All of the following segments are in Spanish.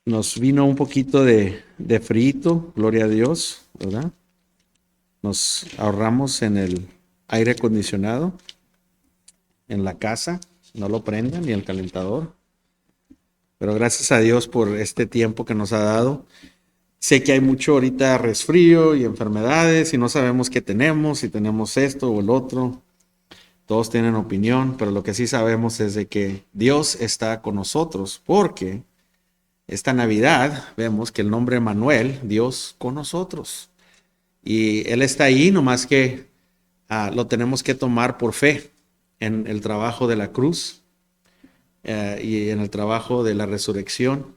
Nos vino un poquito de frito, gloria a Dios, ¿verdad? Nos ahorramos en el aire acondicionado, en la casa, no lo prendan ni el calentador. Pero gracias a Dios por este tiempo que nos ha dado. Sé que hay mucho ahorita resfrío y enfermedades y no sabemos qué tenemos, si tenemos esto o el otro. Todos tienen opinión, pero lo que sí sabemos es de que Dios está con nosotros porque esta Navidad vemos que el nombre Manuel, Dios con nosotros. Y Él está ahí, nomás que lo tenemos que tomar por fe en el trabajo de la cruz y en el trabajo de la resurrección,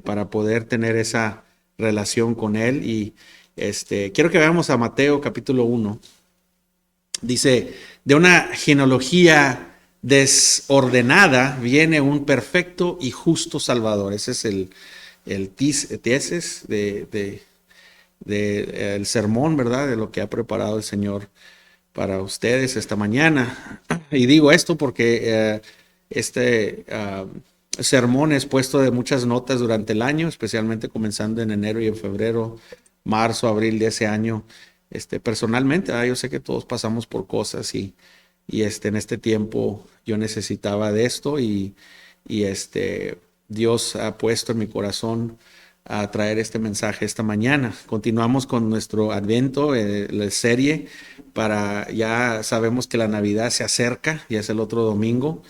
para poder tener esa relación con Él. Y quiero que veamos a Mateo capítulo 1. Dice, de una genealogía desordenada viene un perfecto y justo Salvador. Ese es el tesis el sermón, ¿verdad? De lo que ha preparado el Señor para ustedes esta mañana. Y digo esto porque sermón es puesto de muchas notas durante el año, especialmente comenzando en enero y en febrero, marzo, abril de ese año. Personalmente, yo sé que todos pasamos por cosas y en este tiempo yo necesitaba de esto y Dios ha puesto en mi corazón a traer este mensaje esta mañana. Continuamos con nuestro Adviento, la serie, ya sabemos que la Navidad se acerca, ya es el otro domingo,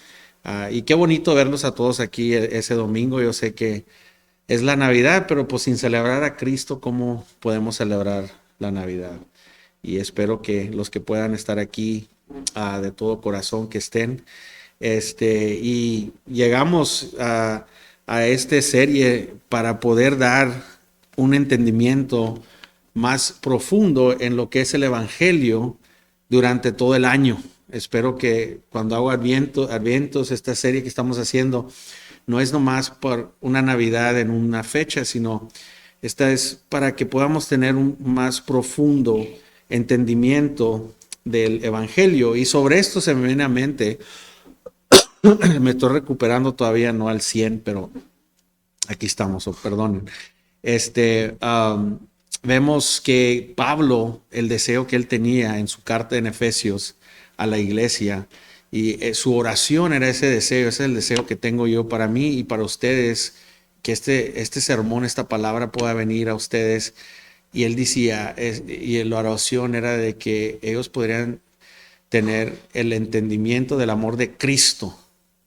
y qué bonito verlos a todos aquí ese domingo. Yo sé que es la Navidad, pero pues sin celebrar a Cristo, ¿cómo podemos celebrar la Navidad? Y espero que los que puedan estar aquí de todo corazón que estén. Y llegamos a esta serie para poder dar un entendimiento más profundo en lo que es el Evangelio durante todo el año. Espero que cuando hago Advientos, esta serie que estamos haciendo, no es nomás por una Navidad en una fecha, sino esta es para que podamos tener un más profundo entendimiento del Evangelio. Y sobre esto se me viene a mente, me estoy recuperando todavía, no al 100, pero aquí estamos, perdonen. Vemos que Pablo, el deseo que él tenía en su carta en Efesios a la iglesia, y su oración era ese deseo, ese es el deseo que tengo yo para mí y para ustedes, que este sermón, esta palabra pueda venir a ustedes. Y él decía, y la oración era de que ellos podrían tener el entendimiento del amor de Cristo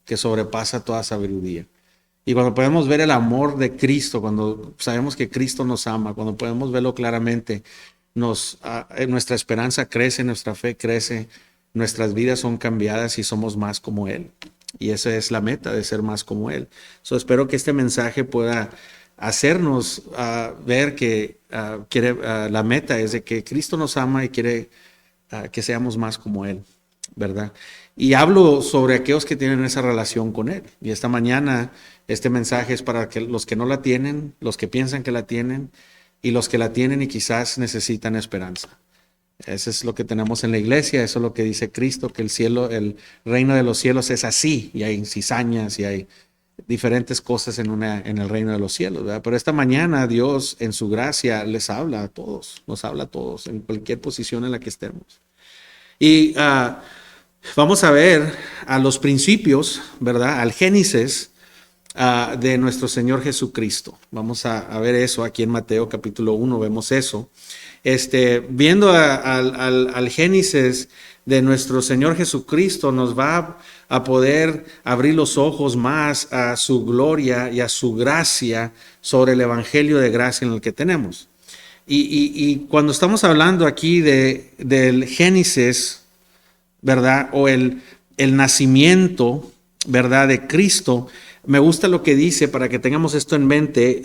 que sobrepasa toda sabiduría. Y cuando podemos ver el amor de Cristo, cuando sabemos que Cristo nos ama, cuando podemos verlo claramente, nuestra esperanza crece, nuestra fe crece, nuestras vidas son cambiadas y somos más como Él. Y esa es la meta, de ser más como Él. Espero que este mensaje pueda hacernos ver que la meta es de que Cristo nos ama y quiere que seamos más como Él, ¿verdad? Y hablo sobre aquellos que tienen esa relación con Él. Y esta mañana este mensaje es para los que no la tienen, los que piensan que la tienen y los que la tienen y quizás necesitan esperanza. Eso es lo que tenemos en la iglesia, eso es lo que dice Cristo, que el cielo, el reino de los cielos es así, y hay cizañas y hay diferentes cosas en el reino de los cielos, ¿verdad? Pero esta mañana Dios en su gracia les habla a todos, nos habla a todos, en cualquier posición en la que estemos. Y vamos a ver a los principios, ¿verdad? Al Génesis de nuestro Señor Jesucristo. Vamos a ver eso aquí en Mateo capítulo 1, vemos eso. Viendo al Génesis de nuestro Señor Jesucristo, nos va a poder abrir los ojos más a su gloria y a su gracia sobre el Evangelio de gracia en el que tenemos. Y cuando estamos hablando aquí del Génesis, ¿verdad? O el nacimiento, ¿verdad? De Cristo. Me gusta lo que dice, para que tengamos esto en mente,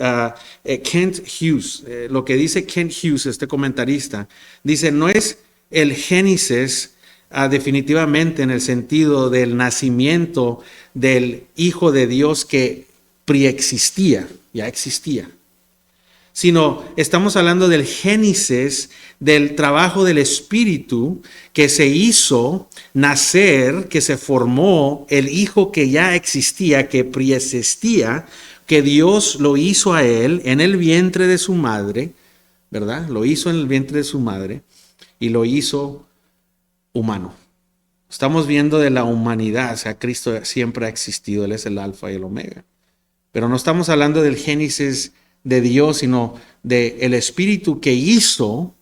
Kent Hughes. Lo que dice Kent Hughes, este comentarista, dice, no es el Génesis definitivamente en el sentido del nacimiento del Hijo de Dios que preexistía, ya existía, sino estamos hablando del Génesis, del trabajo del Espíritu que se hizo nacer, que se formó, el Hijo que ya existía, que preexistía, que Dios lo hizo a él en el vientre de su madre, ¿verdad? Lo hizo en el vientre de su madre y lo hizo humano. Estamos viendo de la humanidad, o sea, Cristo siempre ha existido, Él es el alfa y el omega. Pero no estamos hablando del génesis de Dios, sino del Espíritu que hizo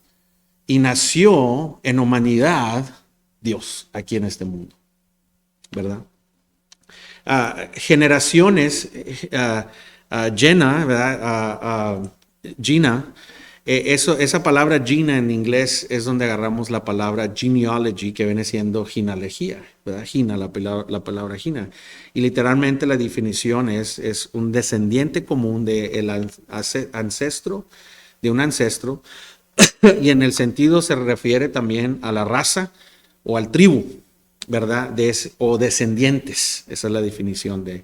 y nació en humanidad Dios aquí en este mundo, ¿verdad? Generaciones, Jenna, ¿verdad? Gina, esa palabra Gina en inglés es donde agarramos la palabra genealogy, que viene siendo genealogía, ¿verdad? Gina, la palabra Gina. Y literalmente la definición es un descendiente común de ancestro, de un ancestro, y en el sentido se refiere también a la raza o al tribu, ¿verdad? O descendientes. Esa es la definición de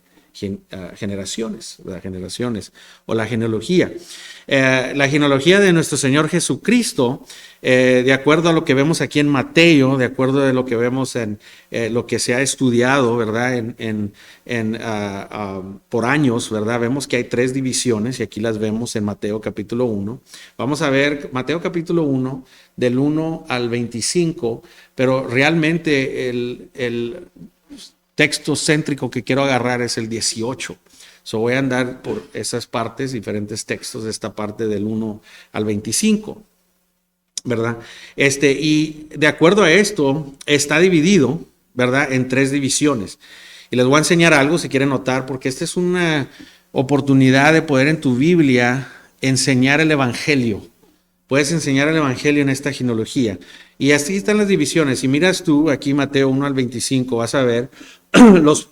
generaciones, ¿verdad? Generaciones o la genealogía. La genealogía de nuestro Señor Jesucristo, de acuerdo a lo que vemos aquí en Mateo, de acuerdo a lo que vemos en lo que se ha estudiado, ¿verdad? Por años, ¿verdad? Vemos que hay 3 divisiones y aquí las vemos en Mateo capítulo 1. Vamos a ver Mateo capítulo 1 del 1 al 25, pero realmente el texto céntrico que quiero agarrar es el 18. Voy a andar por esas partes, diferentes textos de esta parte del 1 al 25, ¿verdad? Y de acuerdo a esto, está dividido, ¿verdad? En 3 divisiones. Y les voy a enseñar algo si quieren notar, porque esta es una oportunidad de poder en tu Biblia enseñar el Evangelio. Puedes enseñar el Evangelio en esta genealogía. Y así están las divisiones. Si miras tú aquí Mateo 1 al 25, vas a ver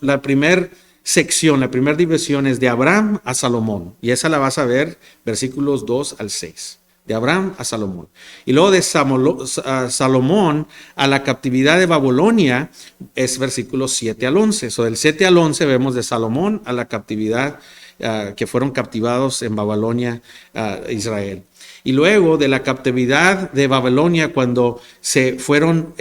la primera sección, la primera división es de Abraham a Salomón. Y esa la vas a ver versículos 2 al 6. De Abraham a Salomón. Y luego de Salomón a la captividad de Babilonia es versículos 7 al 11. Del 7 al 11 vemos de Salomón a la captividad que fueron captivados en Babilonia, Israel. Y luego de la captividad de Babilonia, cuando salieron,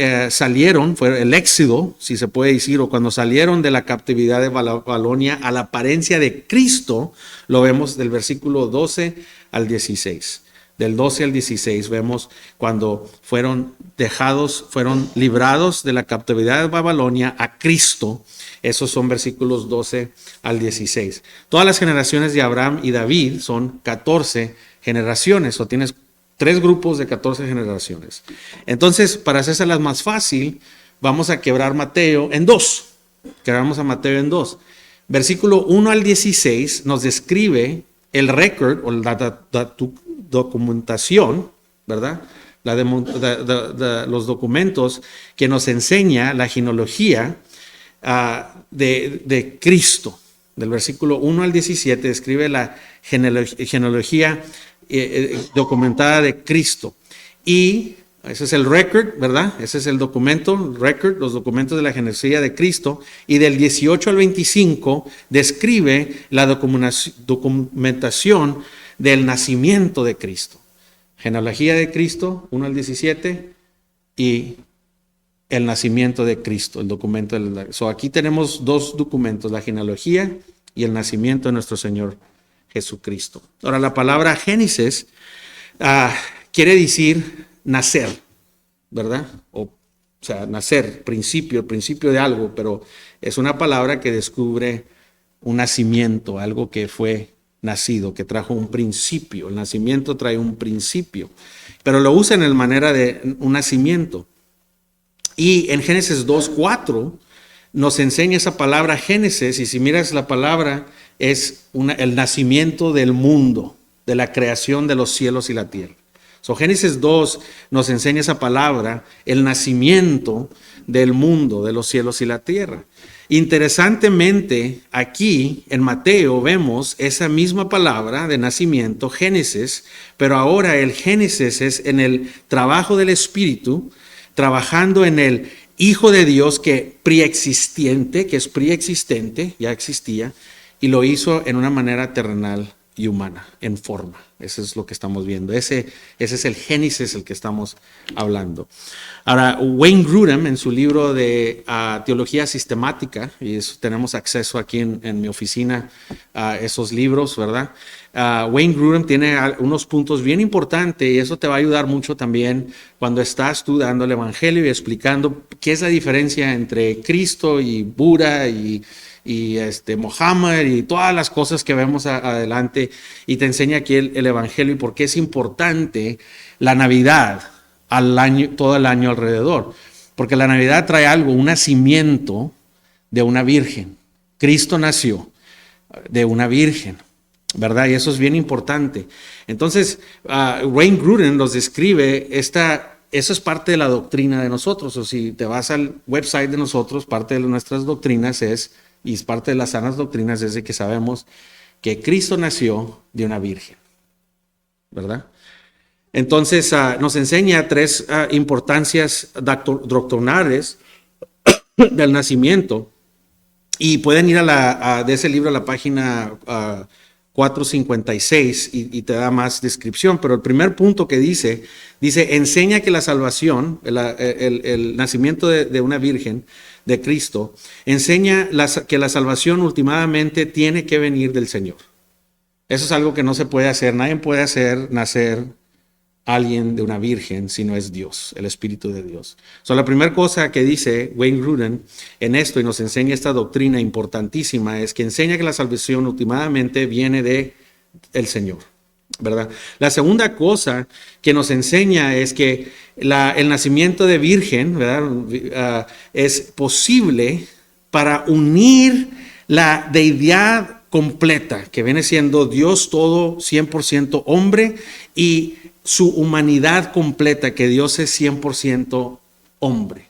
fue el éxodo, si se puede decir, o cuando salieron de la captividad de Babilonia a la apariencia de Cristo, lo vemos del versículo 12 al 16. Del 12 al 16 vemos cuando fueron librados de la captividad de Babilonia a Cristo. Esos son versículos 12 al 16. Todas las generaciones de Abraham y David son 14 generaciones, o tienes 3 grupos de 14 generaciones. Entonces, para hacérselas más fácil, vamos a quebrar Mateo en 2. Quebramos a Mateo en 2. Versículo 1 al 16 nos describe el record o la documentación, ¿verdad? Los documentos que nos enseña la genealogía de Cristo. Del versículo 1 al 17 describe la genealogía documentada de Cristo. Y ese es el record, ¿verdad? Ese es el documento, los documentos de la genealogía de Cristo. Y del 18 al 25 describe la documentación del nacimiento de Cristo. Genealogía de Cristo, 1 al 17, y el nacimiento de Cristo, el documento aquí tenemos 2 documentos, la genealogía y el nacimiento de nuestro Señor Jesucristo. Ahora, la palabra Génesis quiere decir nacer, ¿verdad? O sea, nacer, principio de algo, pero es una palabra que descubre un nacimiento, algo que fue nacido, que trajo un principio. El nacimiento trae un principio, pero lo usa en la manera de un nacimiento. Y en Génesis 2:4 nos enseña esa palabra Génesis, y si miras la palabra es el nacimiento del mundo, de la creación de los cielos y la tierra. Génesis 2 nos enseña esa palabra, el nacimiento del mundo, de los cielos y la tierra. Interesantemente, aquí en Mateo vemos esa misma palabra de nacimiento, Génesis, pero ahora el Génesis es en el trabajo del Espíritu, trabajando en el Hijo de Dios que es preexistente, ya existía, y lo hizo en una manera terrenal y humana, en forma. Eso es lo que estamos viendo. Ese es el Génesis el que estamos hablando. Ahora, Wayne Grudem, en su libro de Teología Sistemática, y eso, tenemos acceso aquí en mi oficina a esos libros, ¿verdad? Wayne Grudem tiene unos puntos bien importantes y eso te va a ayudar mucho también cuando estás tú dando el Evangelio y explicando qué es la diferencia entre Cristo y Buda y Mohammed y todas las cosas que vemos adelante, y te enseña aquí el Evangelio y por qué es importante la Navidad al año, todo el año alrededor. Porque la Navidad trae algo, un nacimiento de una virgen. Cristo nació de una virgen, ¿verdad? Y eso es bien importante. Entonces, Wayne Grudem nos describe eso es parte de la doctrina de nosotros. O si te vas al website de nosotros, parte de nuestras doctrinas y es parte de las sanas doctrinas, es de que sabemos que Cristo nació de una virgen, ¿verdad? Entonces nos enseña tres importancias doctrinales del nacimiento, y pueden ir de ese libro a la página 456 y te da más descripción, pero el primer punto que dice enseña que la salvación, el nacimiento de una virgen, de Cristo, enseña que la salvación últimamente tiene que venir del Señor. Eso es algo que no se puede hacer. Nadie puede hacer nacer a alguien de una virgen si no es Dios, el Espíritu de Dios. La primera cosa que dice Wayne Grudem en esto y nos enseña esta doctrina importantísima es que enseña que la salvación últimamente viene del Señor, ¿verdad? La segunda cosa que nos enseña es que el nacimiento de virgen, ¿verdad? Es posible para unir la deidad completa, que viene siendo Dios todo 100% hombre, y su humanidad completa, que Dios es 100% hombre.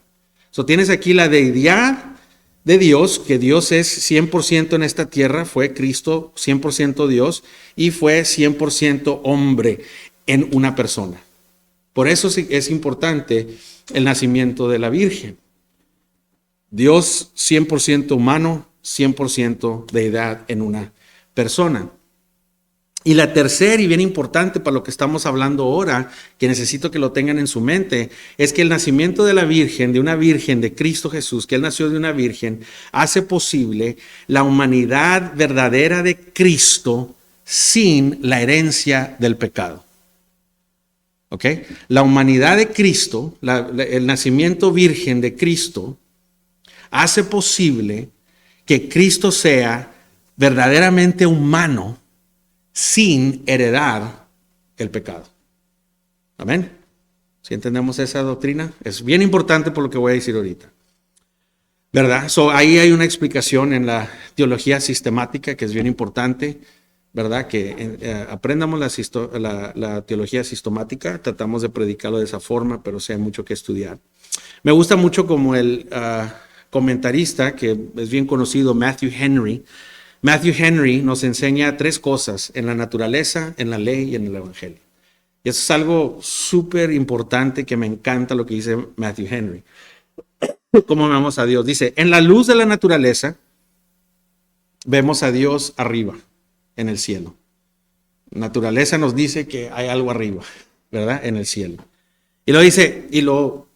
Tienes aquí la deidad de Dios, que Dios es 100% en esta tierra, fue Cristo 100% Dios y fue 100% hombre en una persona. Por eso es importante el nacimiento de la Virgen. Dios 100% humano, 100% deidad en una persona. Y la tercera y bien importante para lo que estamos hablando ahora, que necesito que lo tengan en su mente, es que el nacimiento de la Virgen, de una Virgen, de Cristo Jesús, que Él nació de una Virgen, hace posible la humanidad verdadera de Cristo sin la herencia del pecado. ¿Ok? La humanidad de Cristo, el nacimiento virgen de Cristo, hace posible que Cristo sea verdaderamente humano sin heredar el pecado. ¿Amén? ¿Sí entendemos esa doctrina? Es bien importante por lo que voy a decir ahorita, ¿verdad? Ahí hay una explicación en la teología sistemática que es bien importante, ¿verdad? Que aprendamos la teología sistemática. Tratamos de predicarlo de esa forma, pero sí hay mucho que estudiar. Me gusta mucho como el comentarista, que es bien conocido, Matthew Henry. Matthew Henry nos enseña tres cosas: en la naturaleza, en la ley y en el evangelio. Y eso es algo súper importante, que me encanta lo que dice Matthew Henry. ¿Cómo vemos a Dios? Dice, en la luz de la naturaleza, vemos a Dios arriba, en el cielo. Naturaleza nos dice que hay algo arriba, ¿verdad? En el cielo. Y luego dice,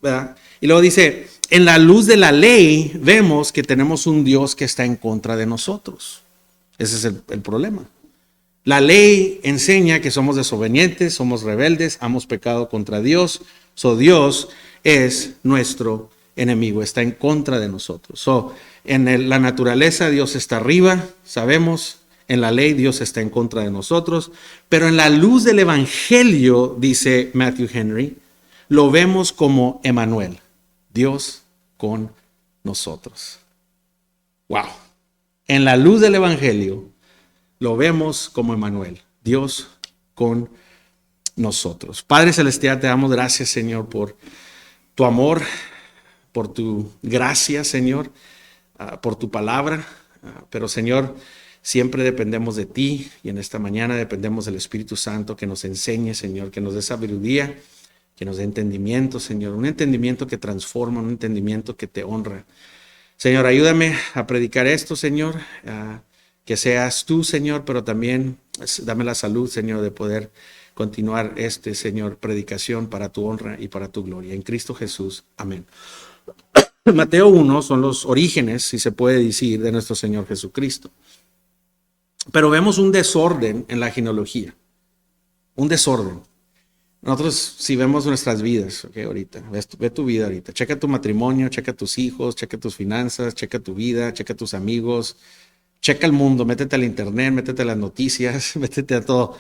¿verdad? Y luego dice, en la luz de la ley, vemos que tenemos un Dios que está en contra de nosotros. Ese es el problema. La ley enseña que somos desobedientes, somos rebeldes, hemos pecado contra Dios. Dios es nuestro enemigo, está en contra de nosotros. En la naturaleza Dios está arriba, sabemos. En la ley Dios está en contra de nosotros. Pero en la luz del evangelio, dice Matthew Henry, lo vemos como Emmanuel, Dios con nosotros. Wow. En la luz del evangelio lo vemos como Emmanuel, Dios con nosotros. Padre celestial, te damos gracias, Señor, por tu amor, por tu gracia, Señor, por tu palabra. Pero, Señor, siempre dependemos de ti, y en esta mañana dependemos del Espíritu Santo, que nos enseñe, Señor, que nos dé sabiduría, que nos dé entendimiento, Señor, un entendimiento que transforma, un entendimiento que te honra. Señor, ayúdame a predicar esto, Señor, que seas tú, Señor, pero también Dame la salud, Señor, de poder continuar Señor, predicación para tu honra y para tu gloria. En Cristo Jesús. Amén. Mateo 1 son los orígenes, si se puede decir, de nuestro Señor Jesucristo. Pero vemos un desorden en la genealogía. Un desorden. Nosotros, si vemos nuestras vidas, okay, ahorita, ve tu vida ahorita. Checa tu matrimonio, checa tus hijos, checa tus finanzas, checa tu vida, checa tus amigos, checa el mundo, métete al internet, métete a las noticias, métete a todo.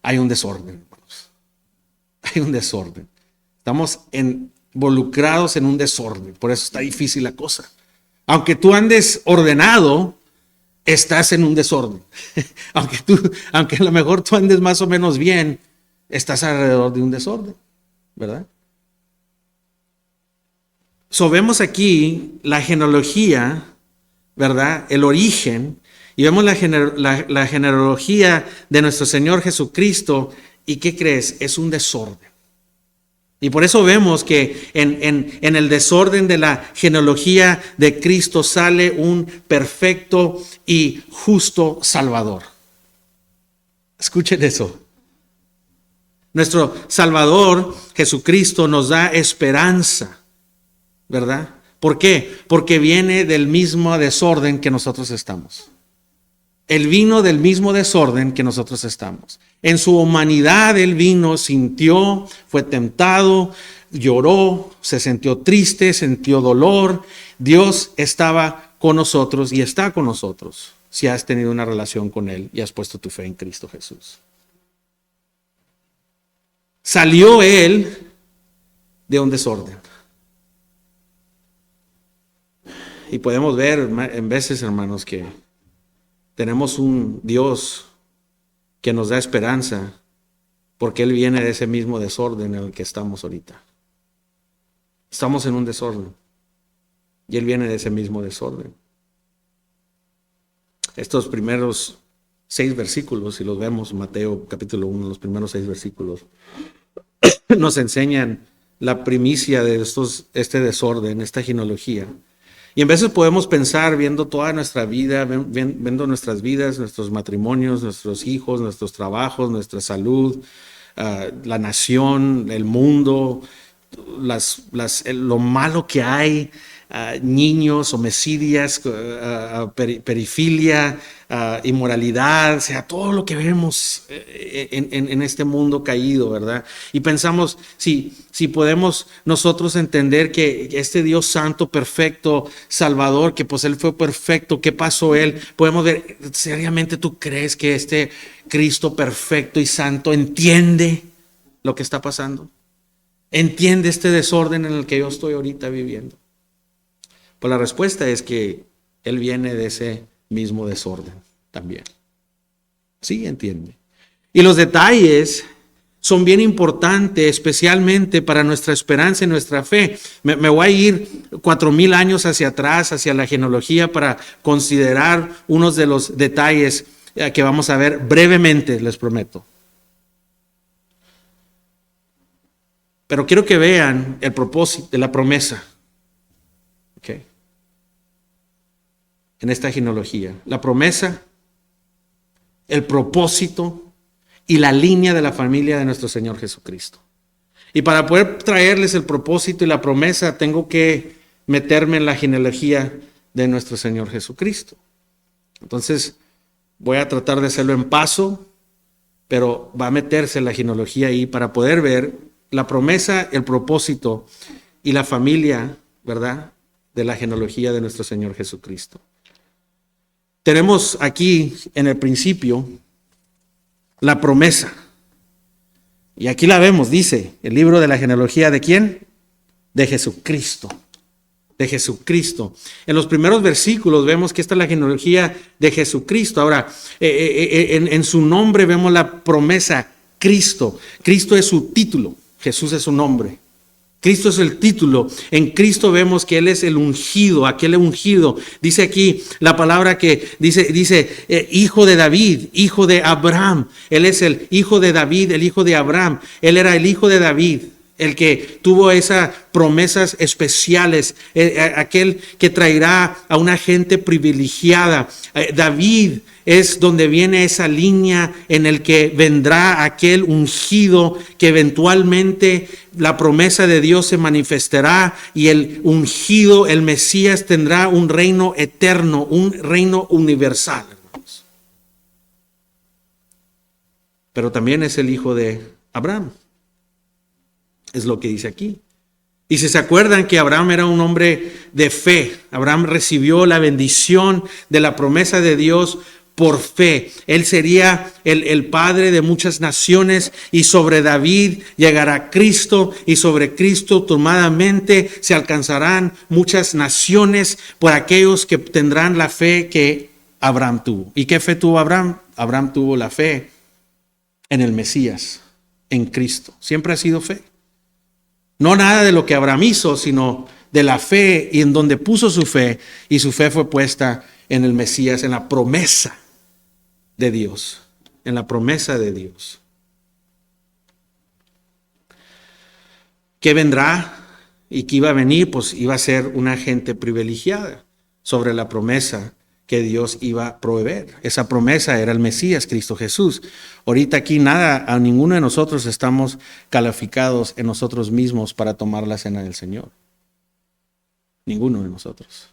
Hay un desorden, hermanos. Hay un desorden. Estamos involucrados en un desorden. Por eso está difícil la cosa. Aunque tú andes ordenado, estás en un desorden. Aunque a lo mejor tú andes más o menos bien, estás alrededor de un desorden, ¿verdad? Vemos aquí la genealogía, ¿verdad? El origen, y vemos la genealogía de nuestro Señor Jesucristo, y ¿qué crees? Es un desorden. Y por eso vemos que en el desorden de la genealogía de Cristo sale un perfecto y justo Salvador. Escuchen eso. Nuestro Salvador, Jesucristo, nos da esperanza, ¿verdad? ¿Por qué? Porque viene del mismo desorden que nosotros estamos. Él vino del mismo desorden que nosotros estamos. En su humanidad Él vino, sintió, fue tentado, lloró, se sintió triste, sintió dolor. Dios estaba con nosotros y está con nosotros si has tenido una relación con Él y has puesto tu fe en Cristo Jesús. Salió Él de un desorden. Y podemos ver en veces, hermanos, que tenemos un Dios que nos da esperanza porque Él viene de ese mismo desorden en el que estamos ahorita. Estamos en un desorden y Él viene de ese mismo desorden. Estos primeros 6 versículos, si los vemos, Mateo capítulo 1, los primeros 6 versículos, nos enseñan la primicia de este desorden, esta genealogía. Y en veces podemos pensar, viendo toda nuestra vida, viendo nuestras vidas, nuestros matrimonios, nuestros hijos, nuestros trabajos, nuestra salud, la nación, el mundo, lo malo que hay, niños, homicidios, perifilia, inmoralidad, o sea, todo lo que vemos en este mundo caído, ¿verdad? Y pensamos, si podemos nosotros entender que este Dios santo, perfecto, salvador, que pues Él fue perfecto, ¿qué pasó Él? Podemos ver, seriamente, ¿tú crees que este Cristo perfecto y santo entiende lo que está pasando? ¿Entiende este desorden en el que yo estoy ahorita viviendo? Pues la respuesta es que Él viene de ese mismo desorden también. Sí, entiende. Y los detalles son bien importantes, especialmente para nuestra esperanza y nuestra fe. Me voy a ir 4,000 años hacia atrás, hacia la genealogía, para considerar unos de los detalles que vamos a ver brevemente, les prometo. Pero quiero que vean el propósito de la promesa. Okay. En esta genealogía, la promesa, el propósito y la línea de la familia de nuestro Señor Jesucristo. Y para poder traerles el propósito y la promesa, tengo que meterme en la genealogía de nuestro Señor Jesucristo. Entonces, voy a tratar de hacerlo en paso, pero va a meterse en la genealogía ahí para poder ver la promesa, el propósito y la familia, ¿verdad?, de la genealogía de nuestro Señor Jesucristo. Tenemos aquí en el principio la promesa. Y aquí la vemos, dice el libro de la genealogía ¿de quién? De Jesucristo. De Jesucristo. En los primeros versículos vemos que esta es la genealogía de Jesucristo. Ahora, en su nombre vemos la promesa Cristo. Cristo es su título. Jesús es su nombre. Cristo es el título. En Cristo vemos que Él es el ungido, aquel ungido. Dice aquí la palabra que dice hijo de David, hijo de Abraham. Él es el hijo de David, el hijo de Abraham. Él era el hijo de David, el que tuvo esas promesas especiales, aquel que traerá a una gente privilegiada. David es donde viene esa línea en el que vendrá aquel ungido que eventualmente la promesa de Dios se manifestará y el ungido, el Mesías, tendrá un reino eterno, un reino universal, hermanos. Pero también es el hijo de Abraham. Es lo que dice aquí. Y si se acuerdan que Abraham era un hombre de fe, Abraham recibió la bendición de la promesa de Dios por fe. Él sería el padre de muchas naciones y sobre David llegará Cristo y sobre Cristo tomadamente se alcanzarán muchas naciones por aquellos que tendrán la fe que Abraham tuvo. ¿Y qué fe tuvo Abraham? Abraham tuvo la fe en el Mesías, en Cristo. Siempre ha sido fe. No nada de lo que Abraham hizo, sino de la fe y en donde puso su fe. Y su fe fue puesta en el Mesías, en la promesa de Dios. En la promesa de Dios. ¿Qué vendrá y qué iba a venir? Pues iba a ser una gente privilegiada sobre la promesa que Dios iba a proveer. Esa promesa era el Mesías, Cristo Jesús. Ahorita aquí a ninguno de nosotros estamos calificados en nosotros mismos para tomar la cena del Señor. Ninguno de nosotros.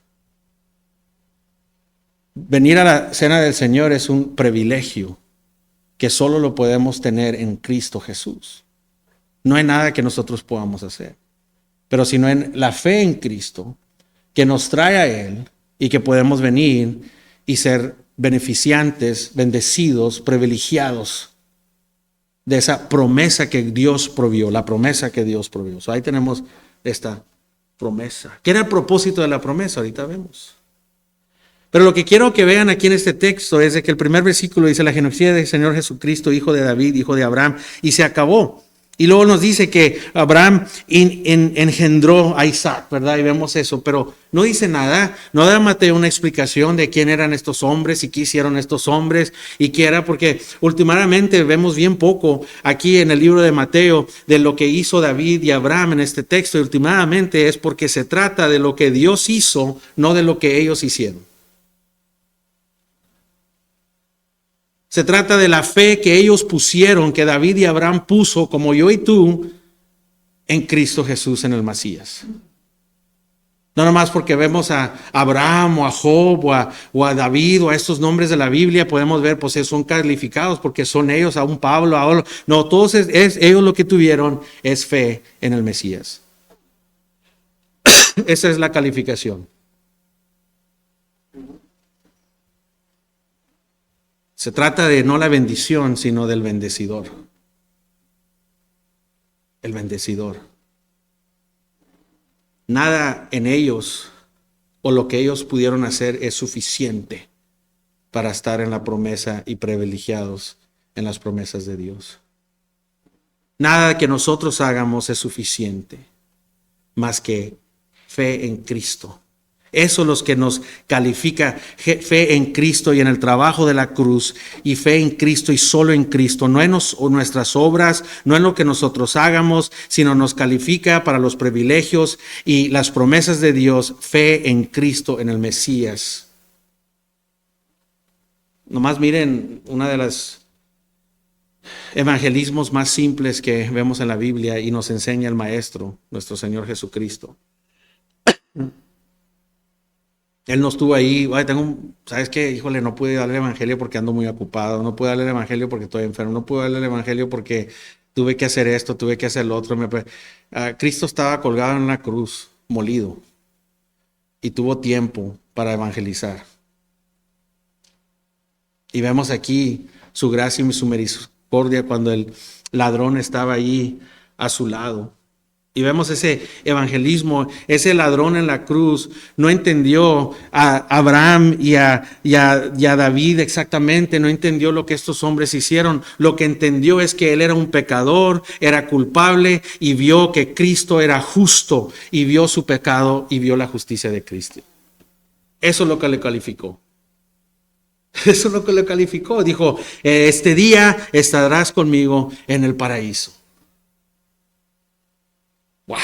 Venir a la cena del Señor es un privilegio que solo lo podemos tener en Cristo Jesús. No hay nada que nosotros podamos hacer. Pero sino en la fe en Cristo que nos trae a Él y que podemos venir y ser beneficiantes, bendecidos, privilegiados de esa promesa que Dios provió, la promesa que Dios provió. Ahí tenemos esta promesa. ¿Qué era el propósito de la promesa? Ahorita vemos. Pero lo que quiero que vean aquí en este texto es de que el primer versículo dice la genealogía del Señor Jesucristo, hijo de David, hijo de Abraham, y se acabó. Y luego nos dice que Abraham engendró a Isaac, ¿verdad? Y vemos eso, pero no dice nada, no da Mateo una explicación de quién eran estos hombres y qué hicieron estos hombres y qué era, porque últimamente vemos bien poco aquí en el libro de Mateo de lo que hizo David y Abraham en este texto, y últimamente es porque se trata de lo que Dios hizo, no de lo que ellos hicieron. Se trata de la fe que ellos pusieron, que David y Abraham puso, como yo y tú, en Cristo Jesús, en el Mesías. No nomás porque vemos a Abraham o a Job o a David o a estos nombres de la Biblia, podemos ver, pues son calificados porque son ellos, a un Pablo, a otro. No, todos ellos lo que tuvieron es fe en el Mesías. Esa es la calificación. Se trata de no la bendición, sino del bendecidor. El bendecidor. Nada en ellos o lo que ellos pudieron hacer es suficiente para estar en la promesa y privilegiados en las promesas de Dios. Nada que nosotros hagamos es suficiente, más que fe en Cristo. Eso es lo que nos califica, fe en Cristo y en el trabajo de la cruz, y fe en Cristo y solo en Cristo, no en nuestras obras, no en lo que nosotros hagamos, sino nos califica para los privilegios y las promesas de Dios, fe en Cristo, en el Mesías. Nomás miren una de las evangelismos más simples que vemos en la Biblia y nos enseña el Maestro, nuestro Señor Jesucristo. Él no estuvo ahí, ¿sabes qué? Híjole, no pude darle el evangelio porque ando muy ocupado, no pude darle el evangelio porque estoy enfermo, no pude darle el evangelio porque tuve que hacer esto, tuve que hacer lo otro. Cristo estaba colgado en la cruz, molido, y tuvo tiempo para evangelizar. Y vemos aquí su gracia y su misericordia cuando el ladrón estaba ahí a su lado. Y vemos ese evangelismo, ese ladrón en la cruz no entendió a Abraham y a David exactamente, no entendió lo que estos hombres hicieron. Lo que entendió es que él era un pecador, era culpable y vio que Cristo era justo y vio su pecado y vio la justicia de Cristo. Eso es lo que le calificó. Eso es lo que le calificó. Dijo, este día estarás conmigo en el paraíso. Wow.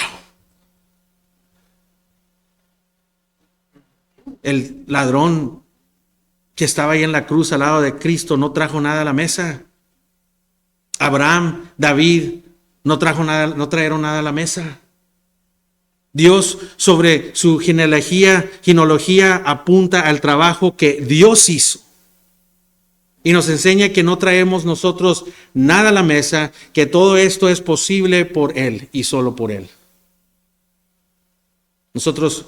El ladrón que estaba ahí en la cruz al lado de Cristo no trajo nada a la mesa. Abraham, David, no trajeron nada a la mesa. Dios, sobre su genealogía apunta al trabajo que Dios hizo. Y nos enseña que no traemos nosotros nada a la mesa, que todo esto es posible por Él y solo por Él. Nosotros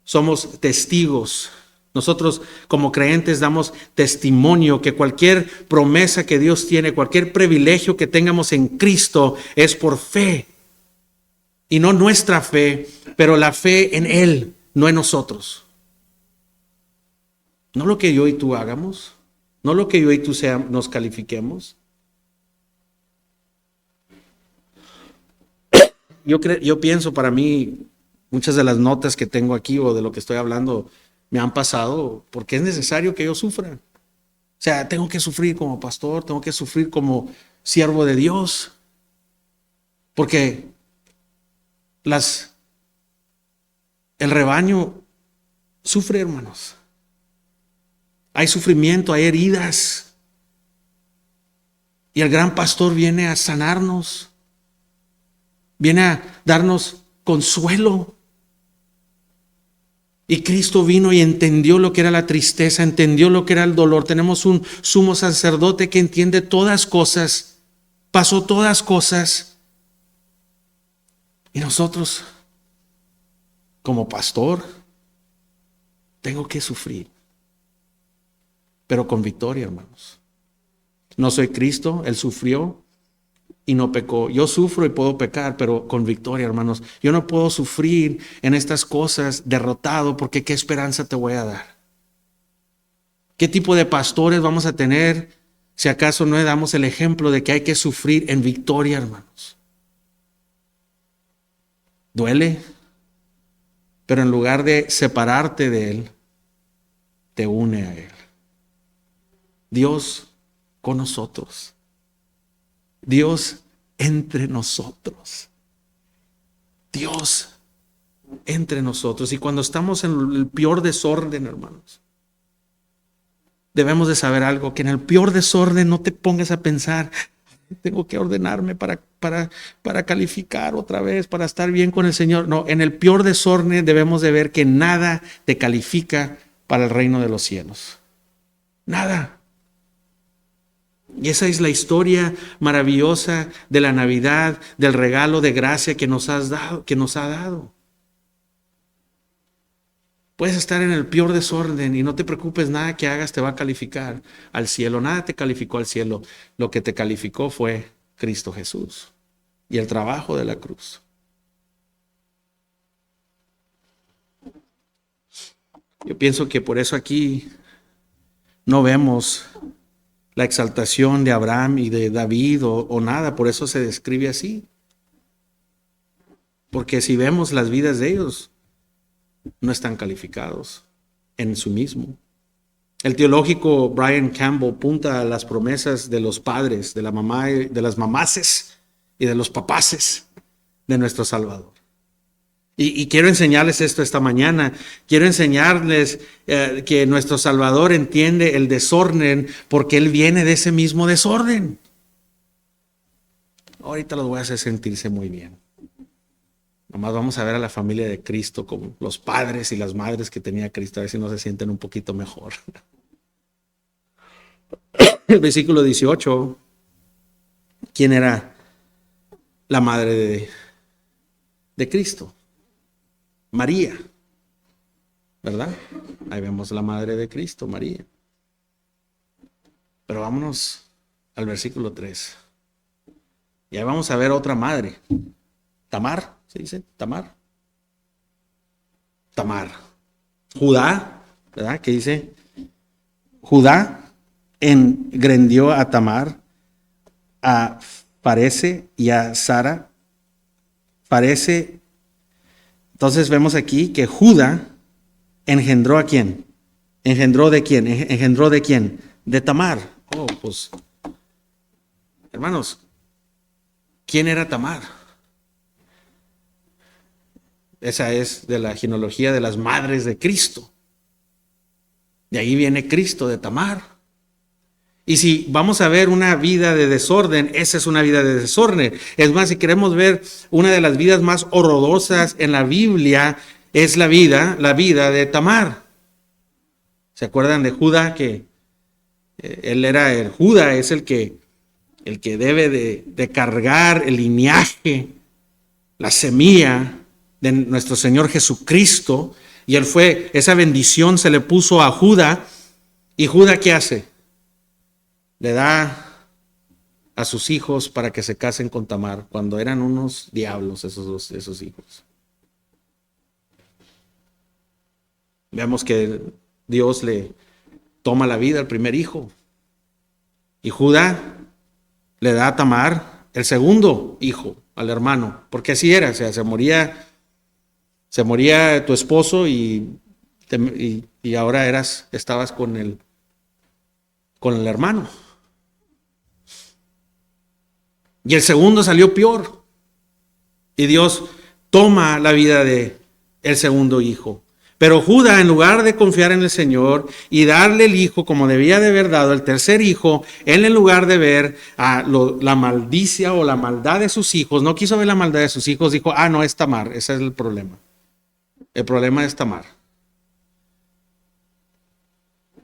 somos testigos. Nosotros como creyentes damos testimonio que cualquier promesa que Dios tiene, cualquier privilegio que tengamos en Cristo es por fe. Y no nuestra fe, pero la fe en Él, no en nosotros. No lo que yo y tú hagamos, no lo que yo y tú nos califiquemos. Yo pienso, para mí, muchas de las notas que tengo aquí o de lo que estoy hablando me han pasado porque es necesario que yo sufra. O sea, tengo que sufrir como pastor, tengo que sufrir como siervo de Dios. Porque el rebaño sufre, hermanos. Hay sufrimiento, hay heridas. Y el gran pastor viene a sanarnos. Viene a darnos consuelo. Y Cristo vino y entendió lo que era la tristeza, entendió lo que era el dolor. Tenemos un sumo sacerdote que entiende todas cosas, pasó todas cosas. Y nosotros, como pastor, tengo que sufrir. Pero con victoria, hermanos. No soy Cristo, Él sufrió y no pecó. Yo sufro y puedo pecar, pero con victoria, hermanos. Yo no puedo sufrir en estas cosas derrotado, porque ¿qué esperanza te voy a dar? ¿Qué tipo de pastores vamos a tener si acaso no le damos el ejemplo de que hay que sufrir en victoria, hermanos? Duele, pero en lugar de separarte de Él, te une a Él. Dios con nosotros. Dios entre nosotros. Dios entre nosotros. Y cuando estamos en el peor desorden, hermanos, debemos de saber algo, que en el peor desorden no te pongas a pensar, tengo que ordenarme para calificar otra vez, para estar bien con el Señor. No, en el peor desorden debemos de ver que nada te califica para el reino de los cielos. Nada. Y esa es la historia maravillosa de la Navidad, del regalo de gracia que nos ha dado. Puedes estar en el peor desorden y no te preocupes, nada que hagas te va a calificar al cielo. Nada te calificó al cielo. Lo que te calificó fue Cristo Jesús y el trabajo de la cruz. Yo pienso que por eso aquí no vemos la exaltación de Abraham y de David o nada. Por eso se describe así. Porque si vemos las vidas de ellos, no están calificados en sí mismo. El teológico Brian Campbell apunta a las promesas de los padres, de la mamá, de las mamaces y de los papaces de nuestro Salvador. Y quiero enseñarles esto esta mañana. Quiero enseñarles que nuestro Salvador entiende el desorden porque Él viene de ese mismo desorden. Ahorita los voy a hacer sentirse muy bien. Nomás vamos a ver a la familia de Cristo como los padres y las madres que tenía Cristo, a ver si no se sienten un poquito mejor. El versículo 18, ¿quién era la madre de Cristo? María, ¿verdad? Ahí vemos la madre de Cristo, María. Pero vámonos al versículo 3. Y ahí vamos a ver otra madre, Tamar. ¿Se dice? Tamar. Judá, ¿verdad? ¿Qué dice? Judá engrandió a Tamar, a Farese y a Sara. Farese. Entonces vemos aquí que Judá engendró a quién. ¿Engendró de quién? ¿Engendró de quién? De Tamar. Oh, pues, hermanos, ¿quién era Tamar? Esa es de la genealogía de las madres de Cristo. De ahí viene Cristo, de Tamar. Y si vamos a ver una vida de desorden, esa es una vida de desorden. Es más, si queremos ver una de las vidas más horrorosas en la Biblia, es la vida de Tamar. ¿Se acuerdan de Judá? Que él era el Judá, es el que debe de cargar el linaje, la semilla de nuestro Señor Jesucristo. Y él fue, esa bendición se le puso a Judá. ¿Y Judá qué hace? Le da a sus hijos para que se casen con Tamar, cuando eran unos diablos esos hijos. Vemos que Dios le toma la vida al primer hijo. Y Judá le da a Tamar el segundo hijo, al hermano, porque así era, o sea, se moría tu esposo y ahora estabas con el hermano. Y el segundo salió peor. Y Dios toma la vida de el segundo hijo. Pero Judá, en lugar de confiar en el Señor y darle el hijo como debía de haber dado el tercer hijo, él en lugar de ver la maldicia o la maldad de sus hijos, no quiso ver la maldad de sus hijos, dijo, no, es Tamar, ese es el problema. El problema es Tamar.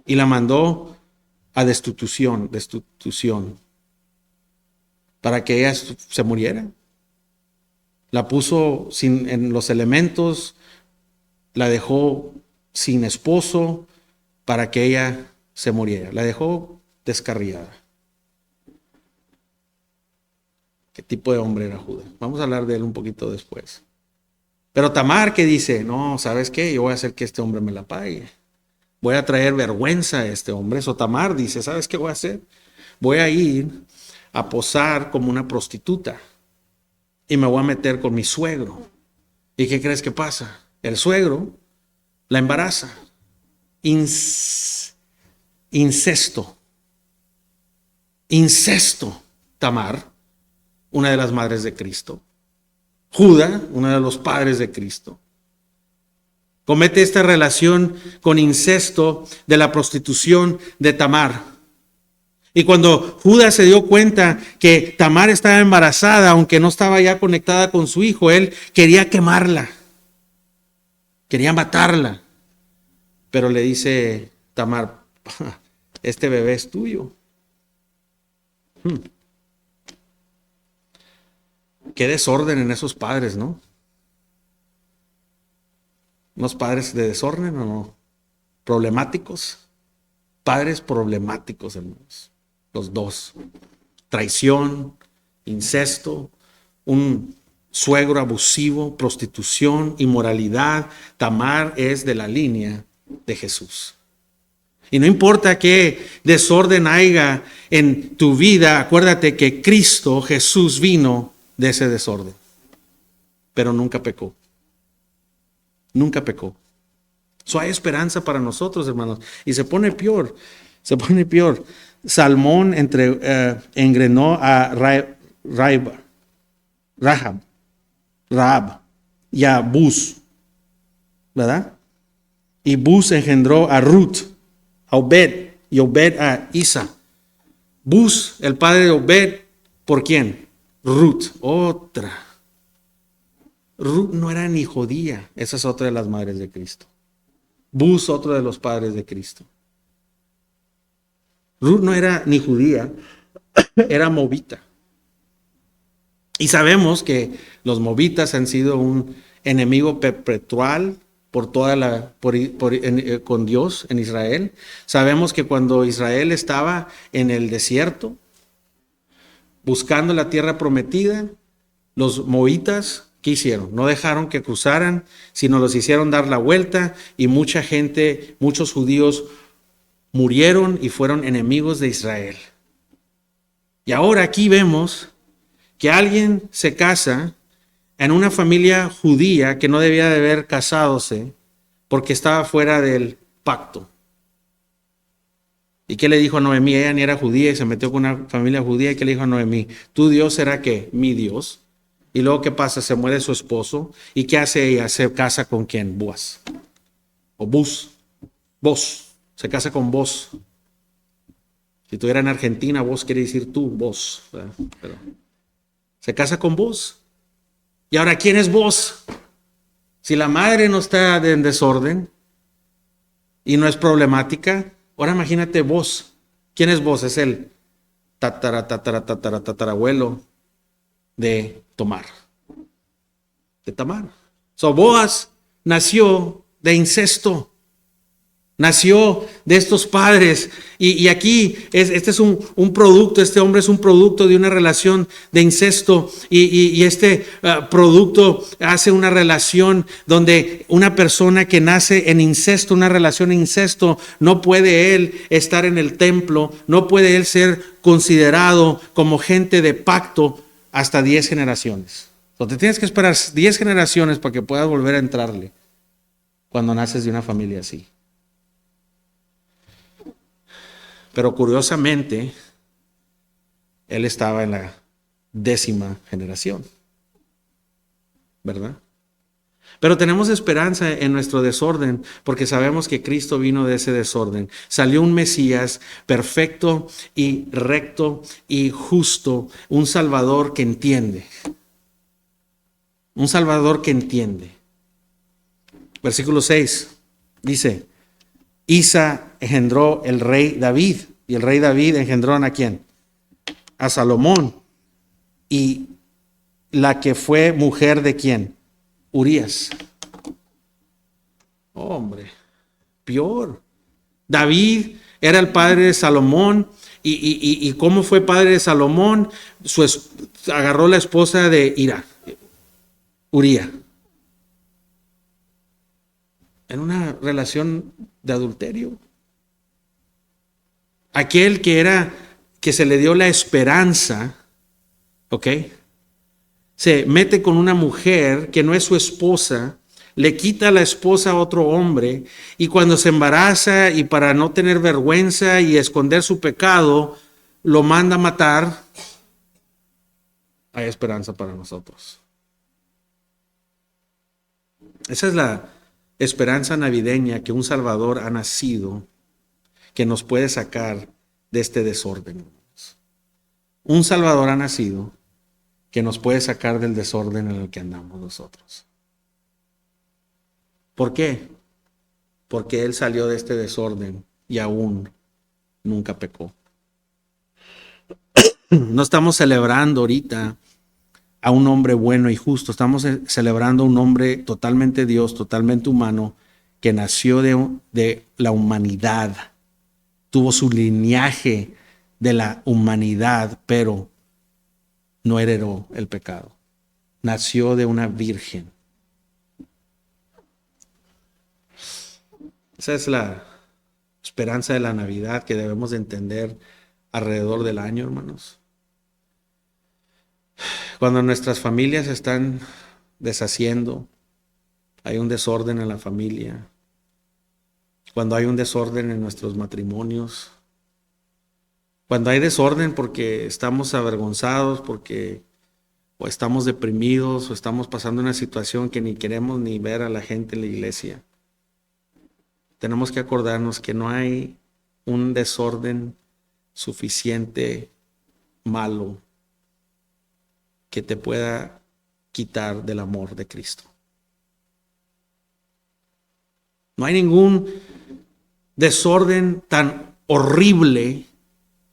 Y la mandó a destitución, para que ella se muriera. La puso en los elementos, la dejó sin esposo para que ella se muriera. La dejó descarriada. ¿Qué tipo de hombre era Judá? Vamos a hablar de él un poquito después. Pero Tamar, que dice, no, ¿sabes qué? Yo voy a hacer que este hombre me la pague. Voy a traer vergüenza a este hombre. Eso Tamar dice, ¿sabes qué voy a hacer? Voy a ir a posar como una prostituta y me voy a meter con mi suegro. ¿Y qué crees que pasa? El suegro la embaraza. Incesto, Tamar, una de las madres de Cristo. Judá, uno de los padres de Cristo. Comete esta relación con incesto de la prostitución de Tamar. Y cuando Judá se dio cuenta que Tamar estaba embarazada, aunque no estaba ya conectada con su hijo, él quería quemarla, quería matarla. Pero le dice Tamar, este bebé es tuyo. Qué desorden en esos padres, ¿no? ¿Unos padres de desorden o no? Problemáticos. Padres problemáticos, hermanos. Los dos. Traición, incesto, un suegro abusivo, prostitución, inmoralidad. Tamar es de la línea de Jesús. Y no importa qué desorden haya en tu vida, acuérdate que Cristo, Jesús, vino de ese desorden. Pero nunca pecó. Nunca pecó. Hay esperanza para nosotros, hermanos. Y se pone peor. Salmón engrenó a Rahab y a Buz, ¿verdad? Y Buz engendró a Ruth, a Obed, y Obed a Isa. Buz, el padre de Obed, ¿por quién? Ruth, otra. Ruth no era ni judía, esa es otra de las madres de Cristo. Buz, otro de los padres de Cristo. Ruth no era ni judía, era movita. Y sabemos que los movitas han sido un enemigo perpetual con Dios en Israel. Sabemos que cuando Israel estaba en el desierto, buscando la tierra prometida, los movitas, ¿qué hicieron? No dejaron que cruzaran, sino los hicieron dar la vuelta y mucha gente, muchos judíos murieron y fueron enemigos de Israel. Y ahora aquí vemos que alguien se casa en una familia judía que no debía de haber casadose porque estaba fuera del pacto. ¿Y qué le dijo a Noemí? Ella ni era judía y se metió con una familia judía. ¿Y qué le dijo a Noemí? ¿Tu Dios será qué? Mi Dios. Y luego, ¿qué pasa? Se muere su esposo. ¿Y qué hace ella? Se casa con quién? Boaz. O Bus. Vos. Se casa con vos. Si estuviera en Argentina, vos quiere decir tú, vos. Pero se casa con vos. Y ahora, ¿quién es vos? Si la madre no está en desorden y no es problemática, ahora imagínate vos. ¿Quién es vos? Es el tatarabuelo de Tamar. De Tamar. So, Boaz nació de incesto. Nació de estos padres. Y aquí este es un producto, este hombre es un producto de una relación de incesto. Y este producto hace una relación donde una persona que nace en incesto, una relación de incesto, no puede él estar en el templo, no puede él ser considerado como gente de pacto hasta 10 generaciones. Entonces tienes que esperar 10 generaciones para que puedas volver a entrarle cuando naces de una familia así. Pero curiosamente, él estaba en la 10ª generación, ¿verdad? Pero tenemos esperanza en nuestro desorden porque sabemos que Cristo vino de ese desorden. Salió un Mesías perfecto y recto y justo, un Salvador que entiende. Un Salvador que entiende. Versículo 6 dice, Isa engendró el rey David. ¿Y el rey David engendró a quién? A Salomón. ¿Y la que fue mujer de quién? Urías. Hombre, peor. David era el padre de Salomón. ¿Y cómo fue padre de Salomón? Agarró la esposa de Uría. En una relación de adulterio. Aquel que se le dio la esperanza, ¿ok? Se mete con una mujer que no es su esposa, le quita la esposa a otro hombre y cuando se embaraza y para no tener vergüenza y esconder su pecado, lo manda a matar. Hay esperanza para nosotros. Esa es la esperanza navideña, que un Salvador ha nacido que nos puede sacar de este desorden. Un Salvador ha nacido que nos puede sacar del desorden en el que andamos nosotros. ¿Por qué? Porque Él salió de este desorden y aún nunca pecó. No estamos celebrando ahorita a un hombre bueno y justo, estamos celebrando a un hombre totalmente Dios, totalmente humano, que nació de la humanidad, tuvo su linaje de la humanidad, pero no heredó el pecado. Nació de una virgen. Esa es la esperanza de la Navidad que debemos de entender alrededor del año, hermanos. Cuando nuestras familias se están deshaciendo, hay un desorden en la familia. Cuando hay un desorden en nuestros matrimonios. Cuando hay desorden porque estamos avergonzados, porque o estamos deprimidos, o estamos pasando una situación que ni queremos ni ver a la gente en la iglesia. Tenemos que acordarnos que no hay un desorden suficiente malo que te pueda quitar del amor de Cristo. No hay ningún desorden tan horrible